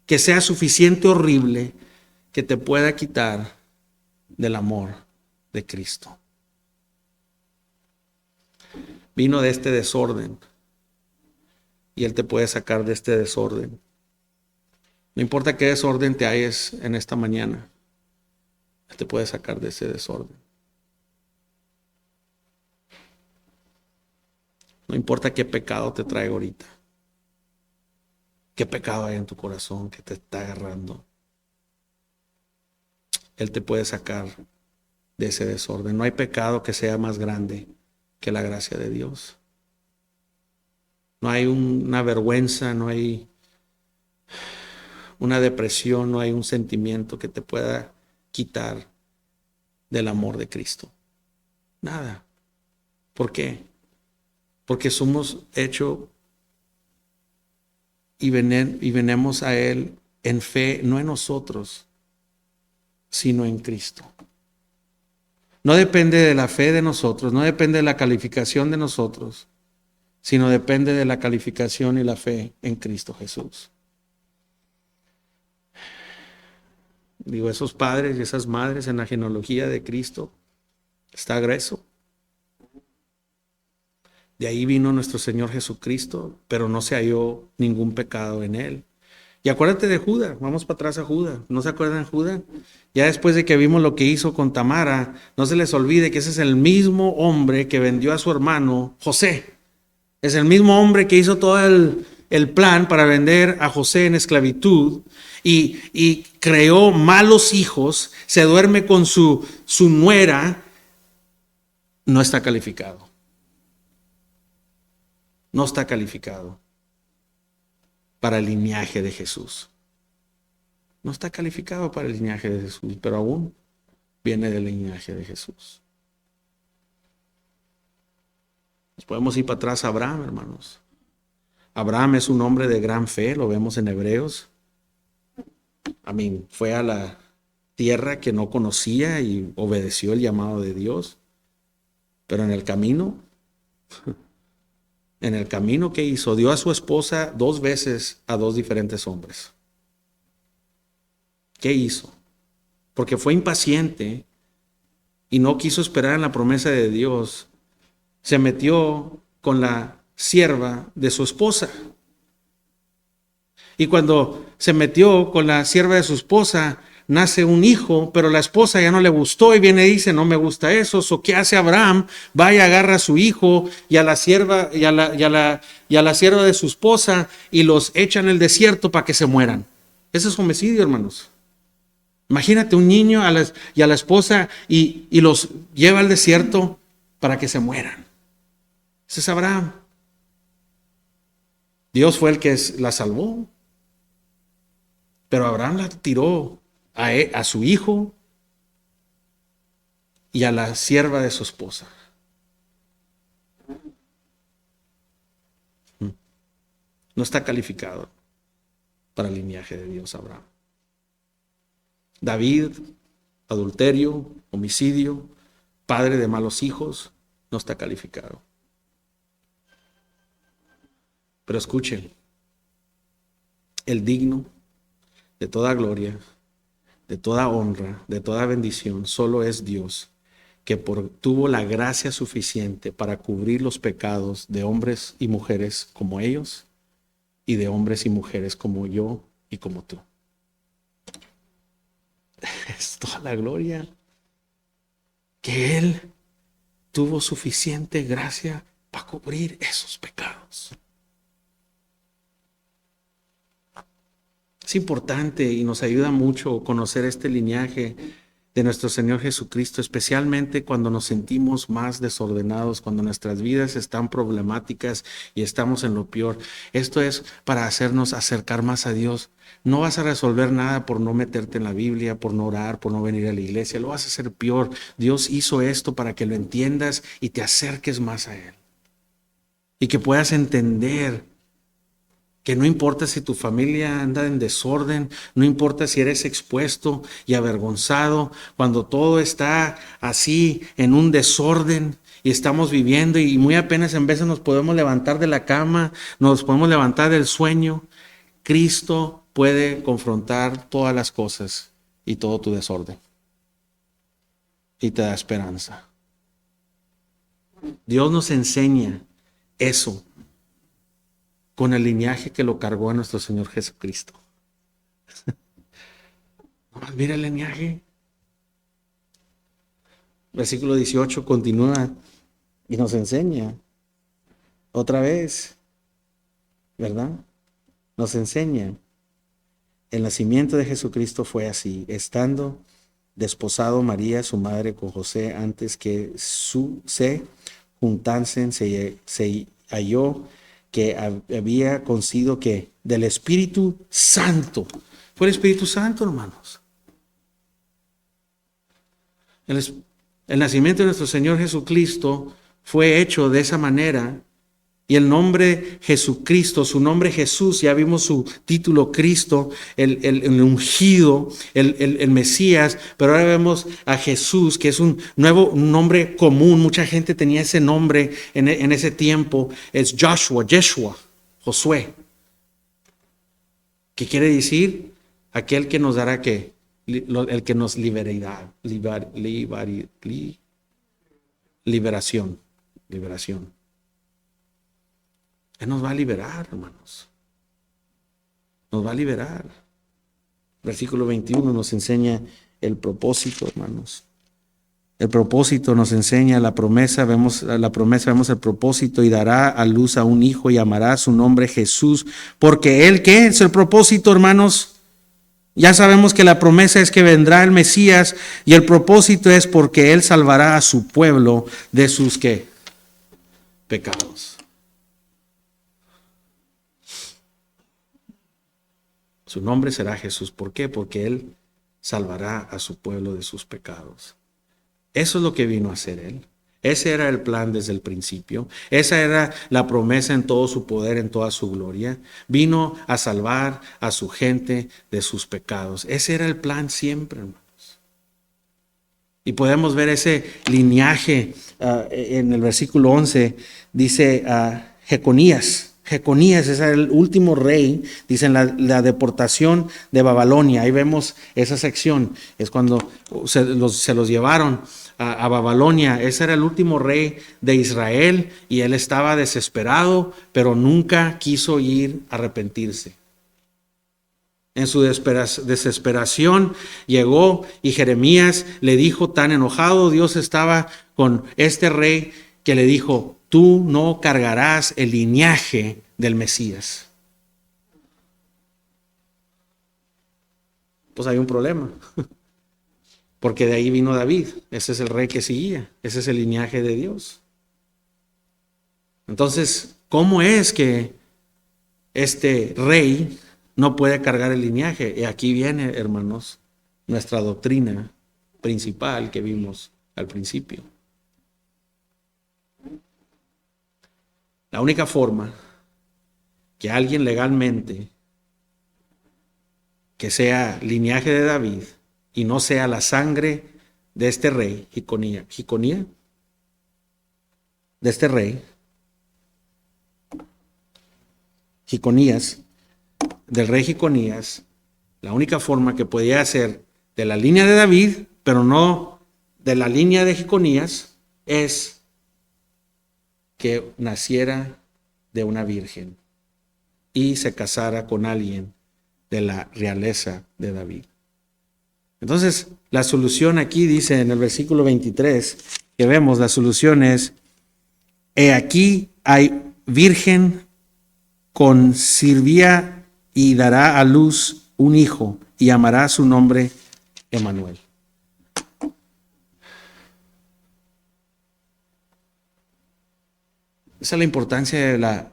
que sea suficiente horrible que te pueda quitar del amor de Cristo. Vino de este desorden y Él te puede sacar de este desorden. No importa qué desorden te halles en esta mañana, Él te puede sacar de ese desorden. No importa qué pecado te traiga ahorita, qué pecado hay en tu corazón que te está agarrando. Él te puede sacar de ese desorden. No hay pecado que sea más grande que la gracia de Dios. No hay una vergüenza, no hay una depresión, no hay un sentimiento que te pueda quitar del amor de Cristo. Nada. ¿Por qué? Porque somos hechos y venimos a Él en fe, no en nosotros, sino en Cristo. No depende de la fe de nosotros, no depende de la calificación de nosotros, sino depende de la calificación y la fe en Cristo Jesús. Digo, esos padres y esas madres en la genealogía de Cristo está grueso. De ahí vino nuestro Señor Jesucristo, pero no se halló ningún pecado en Él. Y acuérdate de Judas, vamos para atrás a Judas. ¿No se acuerdan de Judas? Ya después de que vimos lo que hizo con Tamara, no se les olvide que ese es el mismo hombre que vendió a su hermano José. Es el mismo hombre que hizo todo el plan para vender a José en esclavitud y creó malos hijos, se duerme con su nuera, no está calificado. No está calificado para el linaje de Jesús. No está calificado para el linaje de Jesús, pero aún viene del linaje de Jesús. Nos podemos ir para atrás a Abraham, hermanos. Abraham es un hombre de gran fe, lo vemos en Hebreos. Fue a la tierra que no conocía y obedeció el llamado de Dios. Pero en el camino, ¿qué hizo? Dio a su esposa 2 veces a 2 diferentes hombres. ¿Qué hizo? Porque fue impaciente y no quiso esperar en la promesa de Dios. Se metió con la sierva de su esposa. Y cuando se metió con la sierva de su esposa, nace un hijo, pero la esposa ya no le gustó y viene y dice, no me gusta eso. ¿Qué hace Abraham? Va y agarra a su hijo y a la sierva y a la sierva de su esposa y los echa en el desierto para que se mueran. Ese es homicidio, hermanos. Imagínate un niño y a la esposa y los lleva al desierto para que se mueran. Ese es Abraham. Dios fue el que la salvó. Pero Abraham la tiró a su hijo y a la sierva de su esposa. No está calificado para el linaje de Dios, Abraham. David, adulterio, homicidio, padre de malos hijos, no está calificado. Pero escuchen, el digno de toda gloria, de toda honra, de toda bendición, solo es Dios, que tuvo la gracia suficiente para cubrir los pecados de hombres y mujeres como ellos y de hombres y mujeres como yo y como tú. Es toda la gloria que Él tuvo suficiente gracia para cubrir esos pecados. Es importante y nos ayuda mucho conocer este linaje de nuestro Señor Jesucristo, especialmente cuando nos sentimos más desordenados, cuando nuestras vidas están problemáticas y estamos en lo peor. Esto es para hacernos acercar más a Dios. No vas a resolver nada por no meterte en la Biblia, por no orar, por no venir a la iglesia. Lo vas a hacer peor. Dios hizo esto para que lo entiendas y te acerques más a Él. Y que puedas entender que no importa si tu familia anda en desorden, no importa si eres expuesto y avergonzado, cuando todo está así en un desorden y estamos viviendo y muy apenas en veces nos podemos levantar de la cama, nos podemos levantar del sueño, Cristo puede confrontar todas las cosas y todo tu desorden y te da esperanza. Dios nos enseña eso con el linaje que lo cargó a nuestro Señor Jesucristo. Nomás mira el linaje. Versículo 18 continúa y nos enseña otra vez, ¿verdad? Nos enseña. El nacimiento de Jesucristo fue así, estando desposado María, su madre, con José, antes que se juntasen, se halló que había concibido que del Espíritu Santo. Fue el Espíritu Santo, hermanos. El nacimiento de nuestro Señor Jesucristo fue hecho de esa manera. Y el nombre Jesucristo, su nombre Jesús, ya vimos su título Cristo, el ungido, el Mesías, pero ahora vemos a Jesús, que es un nombre común. Mucha gente tenía ese nombre en ese tiempo. Es Yeshua, Josué. ¿Qué quiere decir? Aquel que nos dará ¿qué? El que nos liberación. Él nos va a liberar, hermanos. Nos va a liberar. Versículo 21 nos enseña el propósito, hermanos. El propósito nos enseña la promesa, vemos el propósito: y dará a luz a un hijo y llamará su nombre Jesús. Porque él, ¿qué es el propósito, hermanos? Ya sabemos que la promesa es que vendrá el Mesías, y el propósito es porque él salvará a su pueblo de sus ¿qué? Pecados. Su nombre será Jesús. ¿Por qué? Porque él salvará a su pueblo de sus pecados. Eso es lo que vino a hacer él. Ese era el plan desde el principio. Esa era la promesa en todo su poder, en toda su gloria. Vino a salvar a su gente de sus pecados. Ese era el plan siempre, hermanos. Y podemos ver ese linaje en el versículo 11. Dice Jeconías. Jeconías es el último rey, dicen la deportación de Babilonia. Ahí vemos esa sección, es cuando se los llevaron a Babilonia. Ese era el último rey de Israel y él estaba desesperado, pero nunca quiso ir a arrepentirse. En su desesperación llegó y Jeremías le dijo, tan enojado Dios estaba con este rey, que le dijo: tú no cargarás el linaje del Mesías. Pues hay un problema, porque de ahí vino David. Ese es el rey que seguía, ese es el linaje de Dios. Entonces, ¿cómo es que este rey no puede cargar el linaje? Y aquí viene, hermanos, nuestra doctrina principal que vimos al principio. La única forma que alguien legalmente que sea linaje de David y no sea la sangre de este rey, Jeconías, de este rey, del rey Jeconías, la única forma que podía ser de la línea de David, pero no de la línea de Jeconías, es que naciera de una virgen y se casara con alguien de la realeza de David. Entonces, la solución aquí dice en el versículo 23, que vemos, la solución es: he aquí hay virgen concebirá y dará a luz un hijo y llamará su nombre Emmanuel. Esa es la importancia de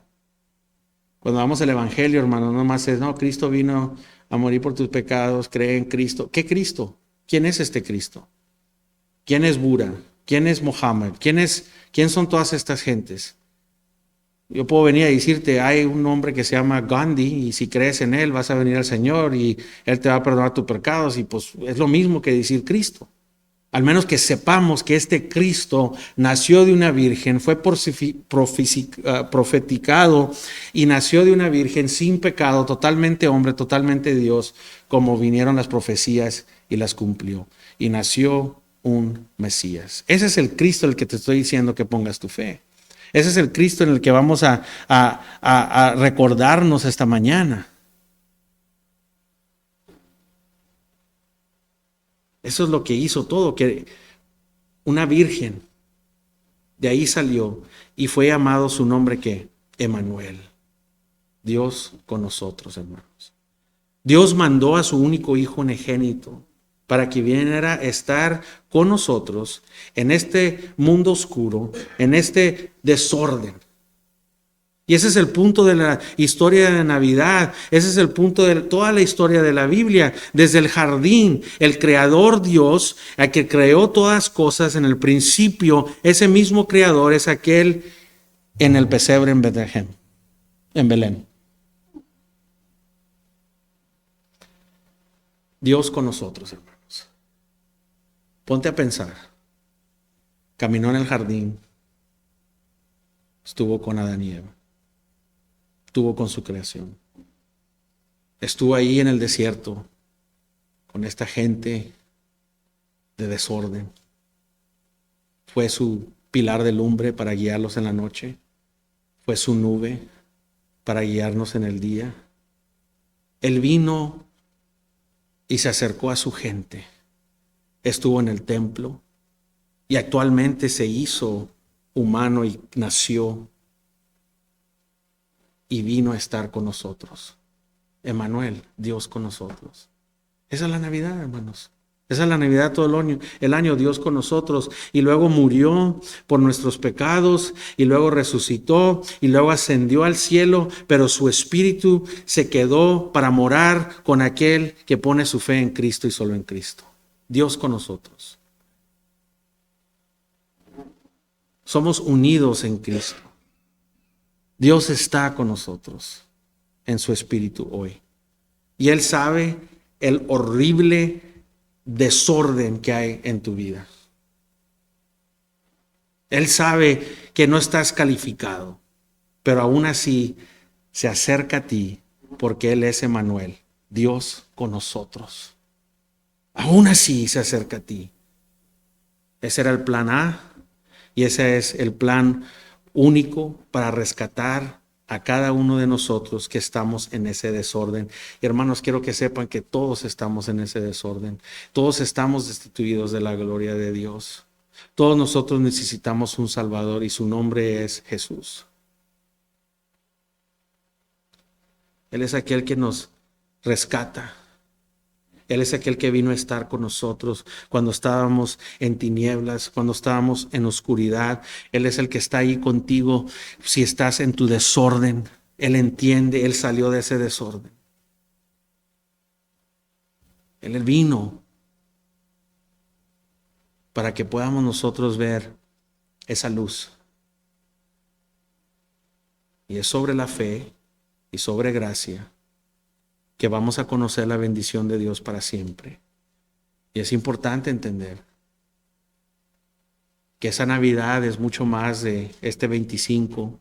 cuando vamos al Evangelio, hermano. No más es, no, Cristo vino a morir por tus pecados, cree en Cristo. ¿Qué Cristo? ¿Quién es este Cristo? ¿Quién es Buda? ¿Quién es Mohammed? ¿Quién son todas estas gentes? Yo puedo venir a decirte, hay un hombre que se llama Gandhi, y si crees en él vas a venir al Señor y él te va a perdonar tus pecados, y pues es lo mismo que decir Cristo. Al menos que sepamos que este Cristo nació de una virgen, fue profeticado y nació de una virgen sin pecado, totalmente hombre, totalmente Dios, como vinieron las profecías y las cumplió. Y nació un Mesías. Ese es el Cristo en el que te estoy diciendo que pongas tu fe. Ese es el Cristo en el que vamos a recordarnos esta mañana. Eso es lo que hizo todo, que una virgen de ahí salió y fue llamado su nombre, ¿qué? Emmanuel. Dios con nosotros, hermanos. Dios mandó a su único hijo unigénito para que viniera a estar con nosotros en este mundo oscuro, en este desorden. Y ese es el punto de la historia de Navidad. Ese es el punto de toda la historia de la Biblia. Desde el jardín, el creador Dios, el que creó todas cosas en el principio, ese mismo creador es aquel en el pesebre en Betlehem, en Belén. Dios con nosotros, hermanos. Ponte a pensar. Caminó en el jardín. Estuvo con Adán y Eva. Estuvo con su creación. Estuvo ahí en el desierto con esta gente de desorden. Fue su pilar de lumbre para guiarlos en la noche. Fue su nube para guiarnos en el día. Él vino y se acercó a su gente. Estuvo en el templo y actualmente se hizo humano y nació y vino a estar con nosotros. Emmanuel, Dios con nosotros. Esa es la Navidad, hermanos. Esa es la Navidad todo el año, Dios con nosotros. Y luego murió por nuestros pecados, y luego resucitó, y luego ascendió al cielo, pero su espíritu se quedó para morar con aquel que pone su fe en Cristo y solo en Cristo. Dios con nosotros. Somos unidos en Cristo. Dios está con nosotros en su espíritu hoy. Y Él sabe el horrible desorden que hay en tu vida. Él sabe que no estás calificado, pero aún así se acerca a ti porque Él es Emmanuel, Dios con nosotros. Aún así se acerca a ti. Ese era el plan A y ese es el plan único para rescatar a cada uno de nosotros que estamos en ese desorden. Y hermanos, quiero que sepan que todos estamos en ese desorden. Todos estamos destituidos de la gloria de Dios. Todos nosotros necesitamos un Salvador y su nombre es Jesús. Él es aquel que nos rescata. Él es aquel que vino a estar con nosotros cuando estábamos en tinieblas, cuando estábamos en oscuridad. Él es el que está ahí contigo si estás en tu desorden. Él entiende, Él salió de ese desorden. Él vino para que podamos nosotros ver esa luz. Y es sobre la fe y sobre gracia que vamos a conocer la bendición de Dios para siempre. Y es importante entender que esa Navidad es mucho más de este 25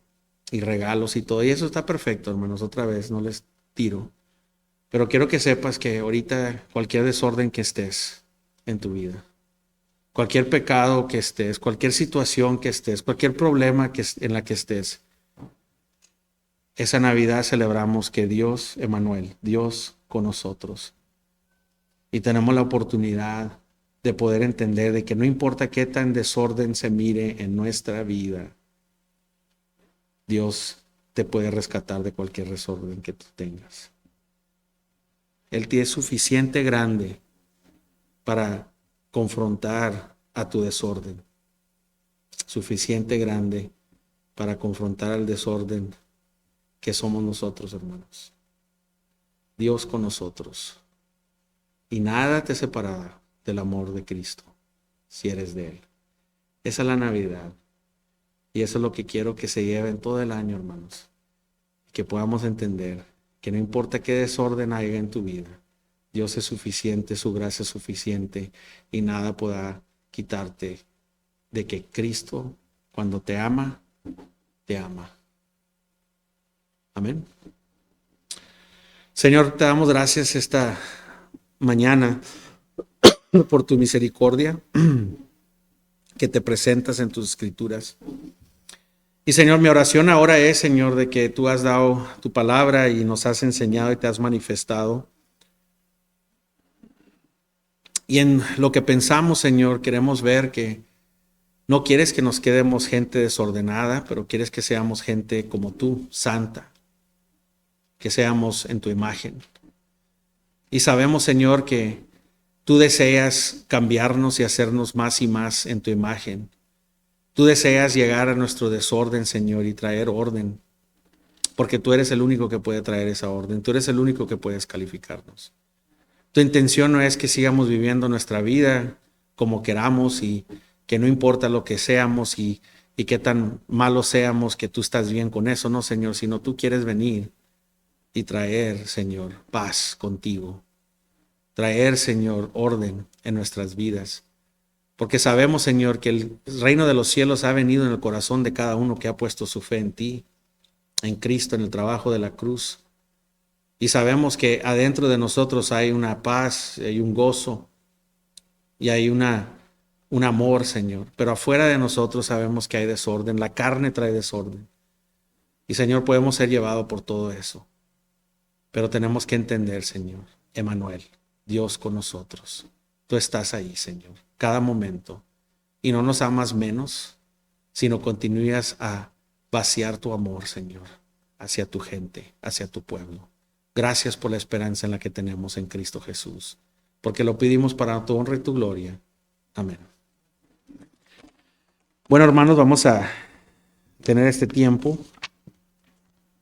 y regalos y todo. Y eso está perfecto, hermanos. Otra vez, no les tiro. Pero quiero que sepas que ahorita cualquier desorden que estés en tu vida, cualquier pecado que estés, cualquier situación que estés, cualquier problema en la que estés, esa Navidad celebramos que Dios, Emmanuel, Dios con nosotros. Y tenemos la oportunidad de poder entender de que no importa qué tan desorden se mire en nuestra vida, Dios te puede rescatar de cualquier desorden que tú tengas. Él te es suficiente grande para confrontar a tu desorden. Suficiente grande para confrontar al desorden que somos nosotros, hermanos. Dios con nosotros. Y nada te separará del amor de Cristo si eres de Él. Esa es la Navidad. Y eso es lo que quiero que se lleve en todo el año, hermanos. Que podamos entender que no importa qué desorden haya en tu vida, Dios es suficiente, su gracia es suficiente y nada podrá quitarte de que Cristo, cuando te ama, te ama. Amén. Señor, te damos gracias esta mañana por tu misericordia que te presentas en tus escrituras. Y Señor, mi oración ahora es, Señor, de que tú has dado tu palabra y nos has enseñado y te has manifestado. Y en lo que pensamos, Señor, queremos ver que no quieres que nos quedemos gente desordenada, pero quieres que seamos gente como tú, santa, que seamos en tu imagen. Y sabemos, Señor, que tú deseas cambiarnos y hacernos más y más en tu imagen. Tú deseas llegar a nuestro desorden, Señor, y traer orden. porque tú eres el único que puede traer esa orden, tú eres el único que puedes calificarnos. Tu intención no es que sigamos viviendo nuestra vida como queramos y que no importa lo que seamos y qué tan malos seamos, que tú estás bien con eso, no, Señor, sino tú quieres venir y traer, Señor, paz contigo. Traer, Señor, orden en nuestras vidas. Porque sabemos, Señor, que el reino de los cielos ha venido en el corazón de cada uno que ha puesto su fe en ti, en Cristo, en el trabajo de la cruz. Y sabemos que adentro de nosotros hay una paz, hay un gozo y hay un amor, Señor. Pero afuera de nosotros sabemos que hay desorden. La carne trae desorden. Y, Señor, podemos ser llevados por todo eso. Pero tenemos que entender, Señor, Emmanuel, Dios con nosotros. Tú estás ahí, Señor, cada momento. Y no nos amas menos, sino continúas a vaciar tu amor, Señor, hacia tu gente, hacia tu pueblo. Gracias por la esperanza en la que tenemos en Cristo Jesús, porque lo pedimos para tu honra y tu gloria. Amén. Bueno, hermanos, vamos a tener este tiempo